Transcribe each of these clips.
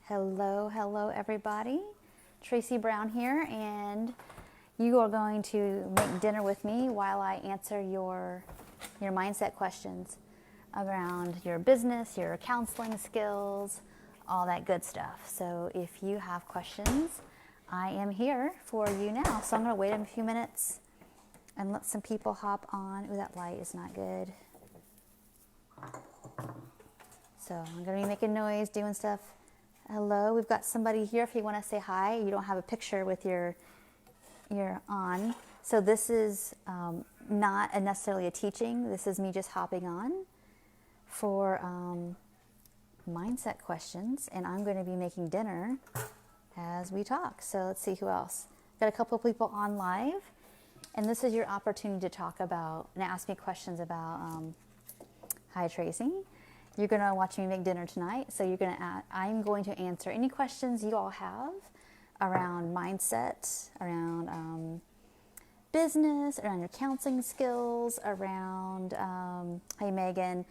Hello everybody. Tracy Brown here, and you are going to make dinner with me while I answer your mindset questions around your business, your counseling skills, all that good stuff. So if you have questions, I am here for you now. So I'm going to wait a few minutes and let some people hop on. Ooh, that light is not good. So I'm going to be making noise, doing stuff. Hello, we've got somebody here if you want to say hi. You don't have a picture with your on. So this is not necessarily a teaching. This is me just hopping on for mindset questions, and I'm going to be making dinner as we talk. So let's see who else. Got a couple of people on live, and this is your opportunity to talk about and ask me questions about. Hi, Tracy. You're going to watch me make dinner tonight, so I'm going to answer any questions you all have around mindset, around business, around your counseling skills, around, hey Megan,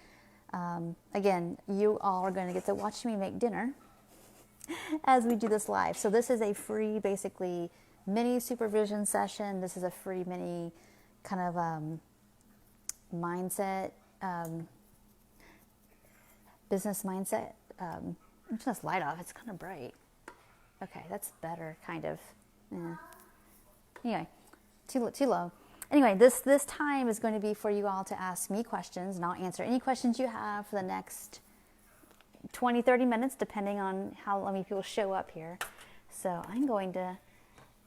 again, you all are going to get to watch me make dinner as we do this live. So this is a free, basically, mini supervision session. This is a free mini kind of mindset, business mindset. I'm just going to light off. It's kind of bright. Okay, that's better, kind of. Yeah. Anyway, too low. Anyway, this time is going to be for you all to ask me questions, and I'll answer any questions you have for the next 20, 30 minutes, depending on how many people show up here. So I'm going to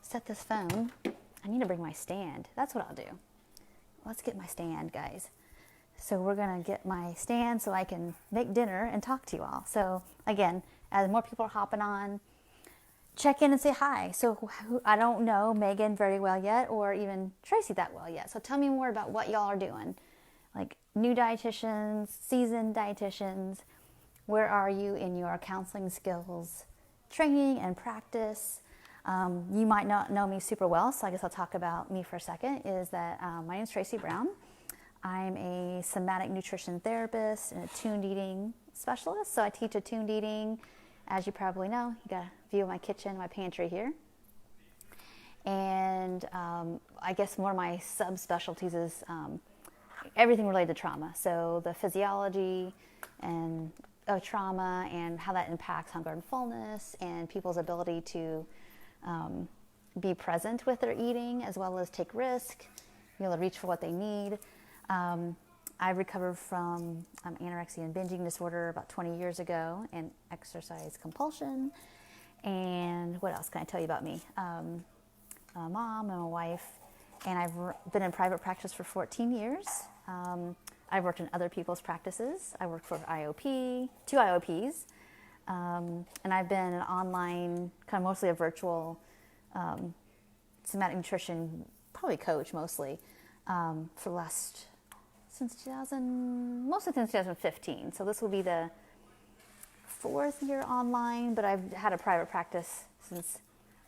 set this phone. I need to bring my stand. That's what I'll do. Let's get my stand, guys. So we're going to get my stand so I can make dinner and talk to you all. So again, as more people are hopping on, check in and say hi. So I don't know Megan very well yet, or even Tracy that well yet. So tell me more about what y'all are doing. Like new dietitians, seasoned dietitians, where are you in your counseling skills, training and practice? You might not know me super well, so I guess I'll talk about me for a second, is that my name is Tracy Brown. I'm a somatic nutrition therapist and a tuned eating specialist. So I teach attuned eating. As you probably know, you got a view of my kitchen, my pantry here. And I guess one of my subspecialties is everything related to trauma. So the physiology and of trauma and how that impacts hunger and fullness and people's ability to be present with their eating, as well as take risk, be able to reach for what they need. I recovered from anorexia and binging disorder about 20 years ago, and exercise compulsion. And what else can I tell you about me? I'm a mom, I'm a wife, and I've been in private practice for 14 years. I've worked in other people's practices. I worked for IOP, 2 IOPs, and I've been an online, kind of mostly a virtual somatic nutrition, probably coach mostly, for the last since 2015. So this will be the 4th year online, but I've had a private practice since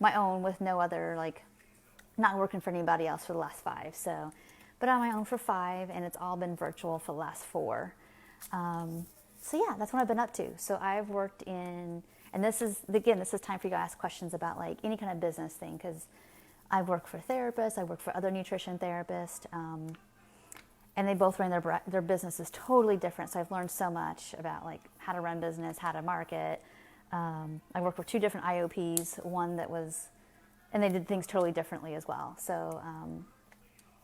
my own with no other, like, not working for anybody else for the last 5. So, but on my own for 5, and it's all been virtual for the last 4. So yeah, that's what I've been up to. So I've worked in, and this is time for you to ask questions about like any kind of business thing, because I've worked for therapists, I've worked for other nutrition therapists, and they both run their businesses totally different. So I've learned so much about like how to run business, how to market. I worked with 2 different IOPs, one that was, and they did things totally differently as well. So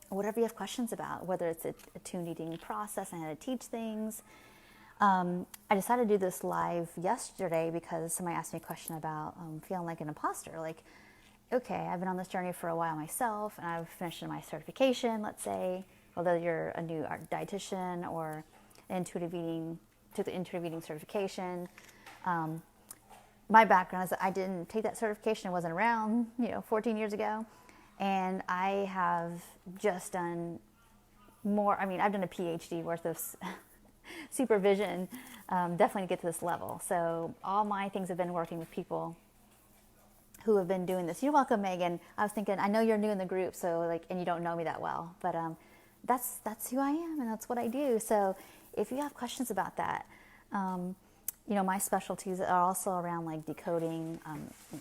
whatever you have questions about, whether it's a tuned eating process and how to teach things. I decided to do this live yesterday because somebody asked me a question about feeling like an imposter. Like, okay, I've been on this journey for a while myself, and I've finished my certification, let's say, whether you're a new dietitian or intuitive eating, took the intuitive eating certification. My background is that I didn't take that certification. It wasn't around, 14 years ago. And I have just done more. I mean, I've done a PhD worth of supervision, definitely to get to this level. So all my things have been working with people who have been doing this. You're welcome, Megan. I was thinking, I know you're new in the group, so like, and you don't know me that well, but that's who I am, and that's what I do. So if you have questions about that, my specialties are also around like decoding.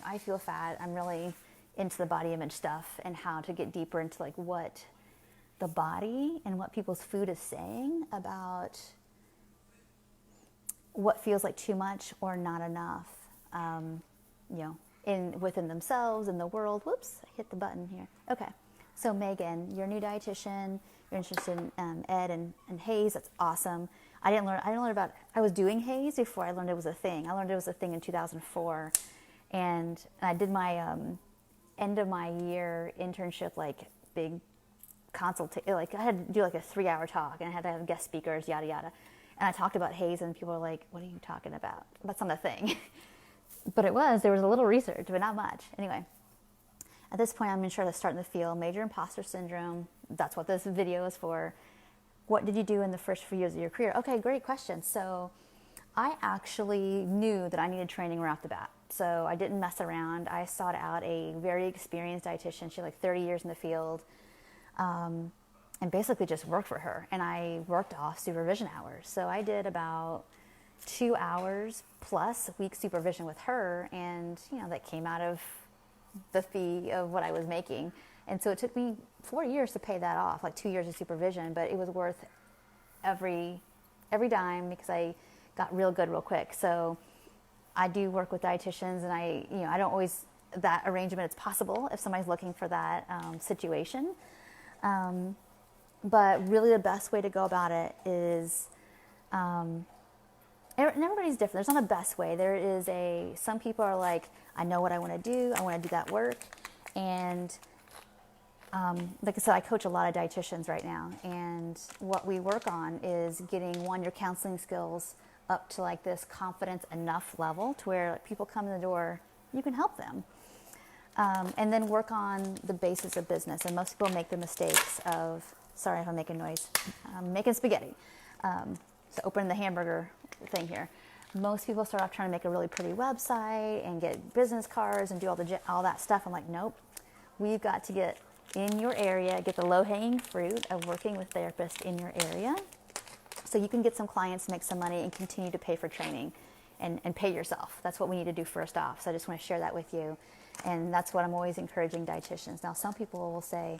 I feel fat. I'm really into the body image stuff and how to get deeper into like what the body and what people's food is saying about what feels like too much or not enough, within themselves, in the world. Whoops, I hit the button here. Okay, so Megan, you're a new dietitian. You're interested in Ed and Haze. That's awesome. I didn't learn about. I was doing Haze before I learned it was a thing. I learned it was a thing in 2004, and I did my end of my year internship, like big consultation. Like I had to do like a 3-hour talk, and I had to have guest speakers, yada yada. And I talked about Haze, and people were like, "What are you talking about? That's not a thing." But it was. There was a little research, but not much. Anyway, at this point, I'm sure that's starting to feel major imposter syndrome. That's what this video is for. What did you do in the first few years of your career? Okay, great question. So I actually knew that I needed training right off the bat. So I didn't mess around. I sought out a very experienced dietitian. She had like 30 years in the field, and basically just worked for her. And I worked off supervision hours. So I did about 2 hours plus week supervision with her, and that came out of the fee of what I was making. And so it took me 4 years to pay that off, like 2 years of supervision, but it was worth every dime because I got real good real quick. So I do work with dietitians, and I don't always, that arrangement is possible if somebody's looking for that situation. But really the best way to go about it is, and everybody's different. There's not a best way. There is some people are like, I know what I want to do. I want to do that work. And like I said, I coach a lot of dietitians right now. And what we work on is getting, your counseling skills up to like this confidence enough level to where people come in the door, you can help them. And then work on the basis of business. And most people make the mistakes of, sorry if I'm making noise, I'm making spaghetti. So open the hamburger thing here. Most people start off trying to make a really pretty website and get business cards and do all that stuff. I'm like, nope. We've got to get in your area, get the low-hanging fruit of working with therapists in your area so you can get some clients, make some money, and continue to pay for training and pay yourself. That's what we need to do first off. So I just want to share that with you. And that's what I'm always encouraging dietitians. Now, some people will say,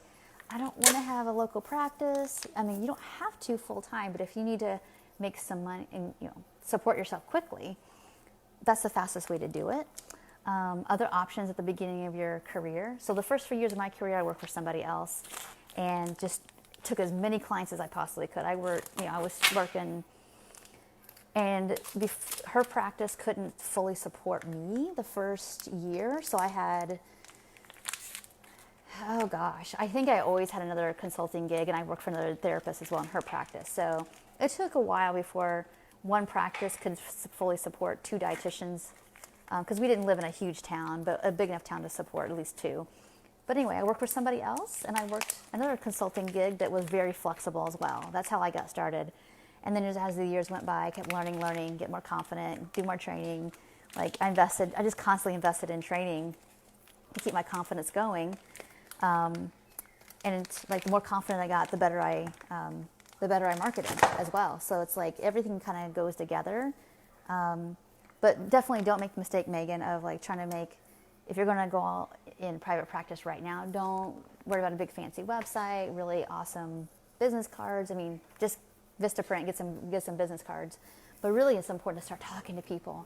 I don't want to have a local practice. I mean, you don't have to full-time, but if you need to make some money and support yourself quickly, that's the fastest way to do it. Other options at the beginning of your career. So the first few years of my career, I worked for somebody else and just took as many clients as I possibly could. I was working, and her practice couldn't fully support me the first year. So I had, I think I always had another consulting gig, and I worked for another therapist as well in her practice. So it took a while before one practice could fully support 2 dietitians, because we didn't live in a huge town, but a big enough town to support at least 2. But anyway, I worked for somebody else, and I worked another consulting gig that was very flexible as well. That's how I got started. And then as the years went by, I kept learning, get more confident, do more training. Like I just constantly invested in training to keep my confidence going. And it's like the more confident I got, the better I marketed as well. So it's like everything kind of goes together. But definitely don't make the mistake, Megan, of like trying to if you're going to go all in private practice right now, don't worry about a big fancy website, really awesome business cards. I mean, just Vistaprint, get some business cards. But really it's important to start talking to people.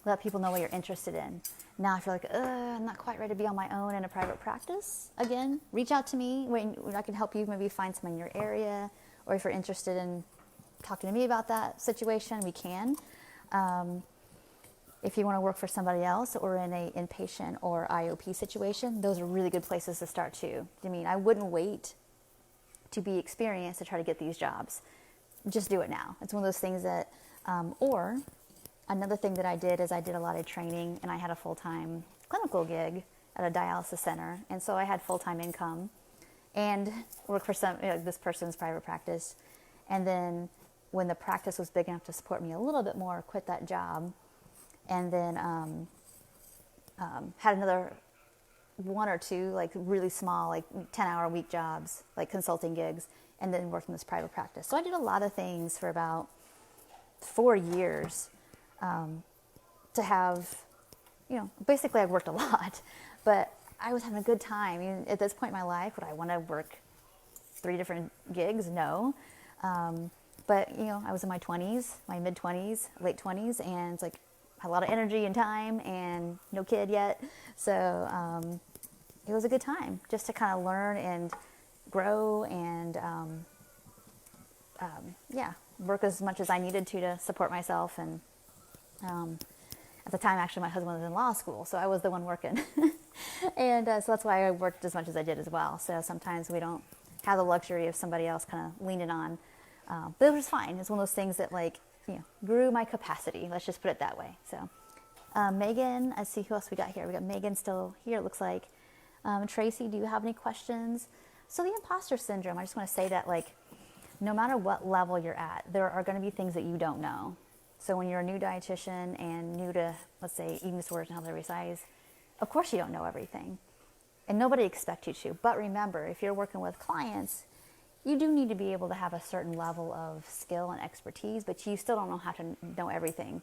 Let people know what you're interested in. Now, if you're like, I'm not quite ready to be on my own in a private practice, again, reach out to me when I can help you maybe find someone in your area, or if you're interested in talking to me about that situation, we can. If you want to work for somebody else or in a inpatient or IOP situation, those are really good places to start too. I mean, I wouldn't wait to be experienced to try to get these jobs. Just do it now. It's one of those things that, or another thing that I did is I did a lot of training, and I had a full-time clinical gig at a dialysis center. And so I had full-time income and worked for this person's private practice. And then when the practice was big enough to support me a little bit more, quit that job. And then had another 1 or 2 like really small, like 10-hour-a-week jobs, like consulting gigs, and then worked in this private practice. So I did a lot of things for about 4 years to have, basically I worked a lot, but I was having a good time. At this point in my life, would I want to work 3 different gigs? No. But, I was in my 20s, my mid 20s, late 20s, and it's like, had a lot of energy and time and no kid yet. So, it was a good time just to kind of learn and grow and, work as much as I needed to support myself. And, at the time, actually, my husband was in law school, so I was the one working. And so that's why I worked as much as I did as well. So sometimes we don't have the luxury of somebody else kind of leaning on. But it was fine. It's one of those things that grew my capacity. Let's just put it that way. So Megan, let's see who else we got here. We got Megan still here, it looks like. Tracy, do you have any questions? So the imposter syndrome, I just want to say that no matter what level you're at, there are going to be things that you don't know. So when you're a new dietitian and new to, let's say, eating disorders and health every size, of course you don't know everything. And nobody expects you to. But remember, if you're working with clients, you do need to be able to have a certain level of skill and expertise, but you still don't know how to know everything.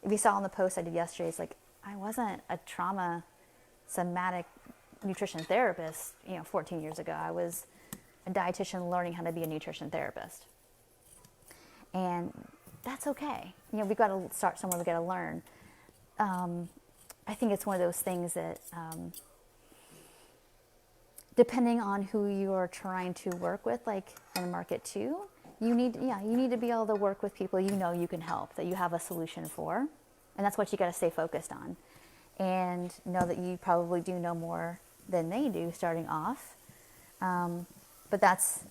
If you saw on the post I did yesterday, it's like, I wasn't a trauma somatic nutrition therapist, 14 years ago. I was a dietitian learning how to be a nutrition therapist. And that's okay. We've got to start somewhere. We've got to learn. I think it's one of those things that, depending on who you are trying to work with, like in the market too, you need to be able to work with people you can help, that you have a solution for. And that's what you got to stay focused on. And know that you probably do know more than they do starting off. But that's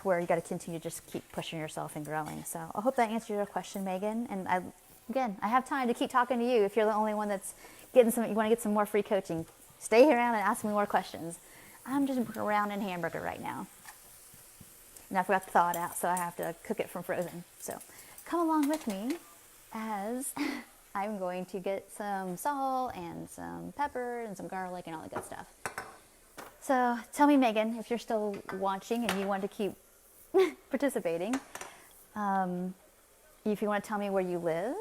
where you got to continue to just keep pushing yourself and growing. So I hope that answered your question, Megan. And I have time to keep talking to you. If you're the only one that's you want to get some more free coaching, stay around and ask me more questions. I'm just around in Hamburger right now. And I forgot to thaw it out, so I have to cook it from frozen. So come along with me as I'm going to get some salt and some pepper and some garlic and all the good stuff. So tell me, Megan, if you're still watching and you want to keep participating, if you want to tell me where you live,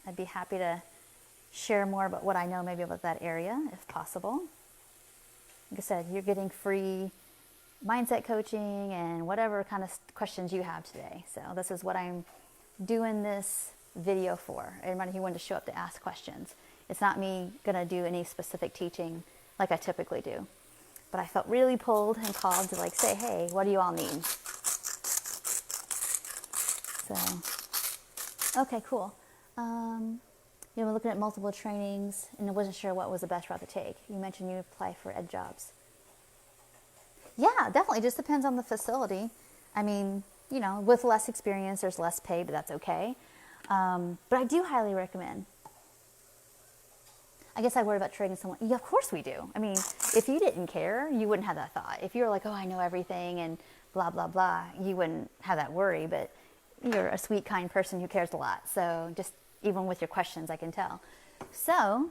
I'd be happy to share more about what I know maybe about that area, if possible. Like I said, you're getting free mindset coaching and whatever kind of questions you have today. So this is what I'm doing this video for. Everybody who wanted to show up to ask questions. It's not me going to do any specific teaching like I typically do. But I felt really pulled and called to say, hey, what do you all need? So, okay, cool. We're looking at multiple trainings, and I wasn't sure what was the best route to take. You mentioned you apply for ed jobs. Yeah, definitely. It just depends on the facility. I mean, with less experience, there's less pay, but that's okay. But I do highly recommend. I guess I worry about training someone. Yeah, of course we do. I mean, if you didn't care, you wouldn't have that thought. If you were like, oh, I know everything and blah, blah, blah, you wouldn't have that worry. But you're a sweet, kind person who cares a lot. So just even with your questions, I can tell. So,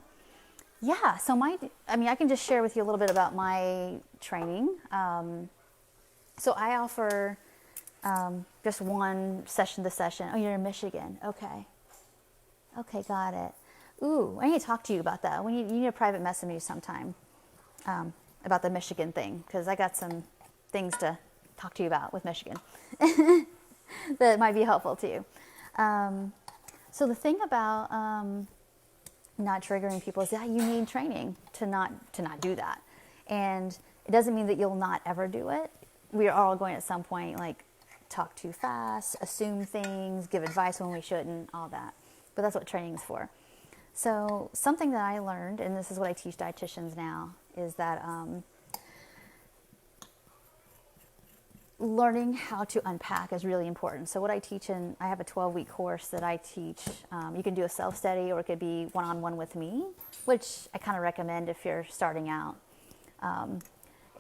yeah. So I can just share with you a little bit about my training. So I offer just one session to session. Oh, you're in Michigan. Okay. Okay, got it. Ooh, I need to talk to you about that. You need a private message me sometime about the Michigan thing, because I got some things to talk to you about with Michigan that might be helpful to you. So the thing about not triggering people is that you need training to not do that. And it doesn't mean that you'll not ever do it. We are all going at some point, talk too fast, assume things, give advice when we shouldn't, all that. But that's what training is for. So something that I learned, and this is what I teach dietitians now, is that learning how to unpack is really important. So what I teach I have a 12-week course that I teach. You can do a self-study, or it could be one-on-one with me, which I kind of recommend if you're starting out,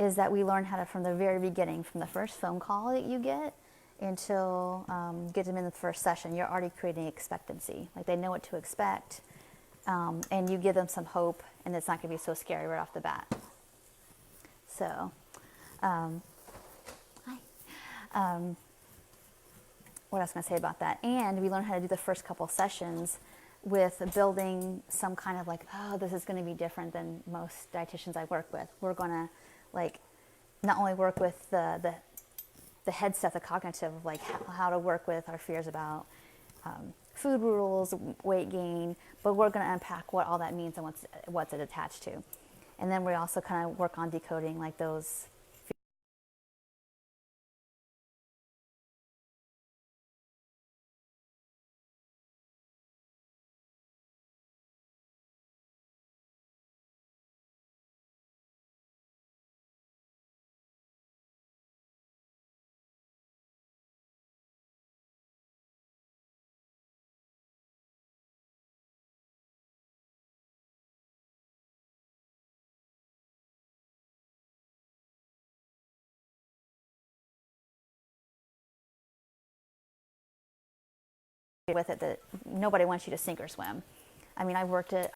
is that we learn how to, from the very beginning, from the first phone call that you get until get them in the first session, you're already creating expectancy. They know what to expect. And you give them some hope, and it's not going to be so scary right off the bat. So, what else can I say about that? And we learn how to do the first couple sessions with building some kind of like, oh, this is going to be different than most dietitians I work with. We're going to like not only work with the head stuff, the cognitive of like how to work with our fears about food rules, weight gain, but we're going to unpack what all that means and what's it attached to. And then we also kind of work on decoding like those with it that nobody wants you to sink or swim. I mean, I worked at